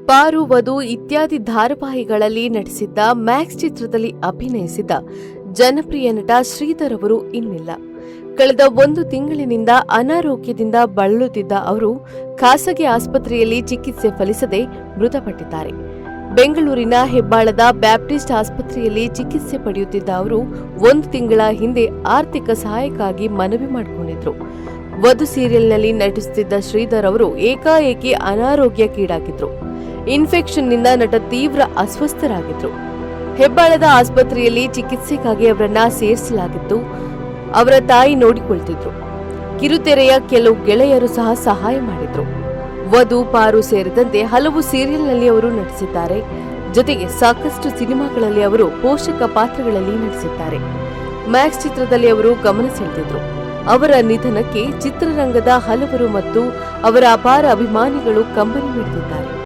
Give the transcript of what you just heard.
ಪಾರು, ವಧು ಇತ್ಯಾದಿ ಧಾರಾವಾಹಿಗಳಲ್ಲಿ ನಟಿಸಿದ್ದ ಮ್ಯಾಕ್ಸ್ ಚಿತ್ರದಲ್ಲಿ ಅಭಿನಯಿಸಿದ ಜನಪ್ರಿಯ ನಟ ಶ್ರೀಧರ್ ಅವರು ಇನ್ನಿಲ್ಲ. ಕಳೆದ 1 ತಿಂಗಳಿನಿಂದ ಅನಾರೋಗ್ಯದಿಂದ ಬಳಲುತ್ತಿದ್ದ ಅವರು ಖಾಸಗಿ ಆಸ್ಪತ್ರೆಯಲ್ಲಿ ಚಿಕಿತ್ಸೆ ಫಲಿಸದೆ ಮೃತಪಟ್ಟಿದ್ದಾರೆ. ಬೆಂಗಳೂರಿನ ಹೆಬ್ಬಾಳದ ಬ್ಯಾಪ್ಟಿಸ್ಟ್ ಆಸ್ಪತ್ರೆಯಲ್ಲಿ ಚಿಕಿತ್ಸೆ ಪಡೆಯುತ್ತಿದ್ದ ಅವರು 1 ತಿಂಗಳ ಹಿಂದೆ ಆರ್ಥಿಕ ಸಹಾಯಕ್ಕಾಗಿ ಮನವಿ ಮಾಡಿಕೊಂಡಿದ್ರು. ವಧು ಸೀರಿಯಲ್ನಲ್ಲಿ ನಟಿಸುತ್ತಿದ್ದ ಶ್ರೀಧರ್ ಅವರು ಏಕಾಏಕಿ ಅನಾರೋಗ್ಯಕ್ಕೀಡಾಗಿದ್ರು. ಇನ್ಫೆಕ್ಷನ್ನಿಂದ ನಟ ತೀವ್ರ ಅಸ್ವಸ್ಥರಾಗಿದ್ರು. ಹೆಬ್ಬಾಳದ ಆಸ್ಪತ್ರೆಯಲ್ಲಿ ಚಿಕಿತ್ಸೆಗಾಗಿ ಅವರನ್ನ ಸೇರಿಸಲಾಗಿತ್ತು. ಅವರ ತಾಯಿ ನೋಡಿಕೊಳ್ತಿದ್ರು. ಕಿರುತೆರೆಯ ಕೆಲವು ಗೆಳೆಯರು ಸಹ ಸಹಾಯ ಮಾಡಿದ್ರು. ವಧು, ಪಾರು ಸೇರಿದಂತೆ ಹಲವು ಸೀರಿಯಲ್ನಲ್ಲಿ ಅವರು ನಟಿಸಿದ್ದಾರೆ. ಜೊತೆಗೆ ಸಾಕಷ್ಟು ಸಿನಿಮಾಗಳಲ್ಲಿ ಅವರು ಪೋಷಕ ಪಾತ್ರಗಳಲ್ಲಿ ನಟಿಸಿದ್ದಾರೆ. ಮ್ಯಾಕ್ಸ್ ಚಿತ್ರದಲ್ಲಿ ಅವರು ಗಮನ ಸೆಳೆದಿದ್ರು. ಅವರ ನಿಧನಕ್ಕೆ ಚಿತ್ರರಂಗದ ಹಲವರು ಮತ್ತು ಅವರ ಅಪಾರ ಅಭಿಮಾನಿಗಳು ಕಂಬನಿ ಮಿಡಿದಿದ್ದಾರೆ.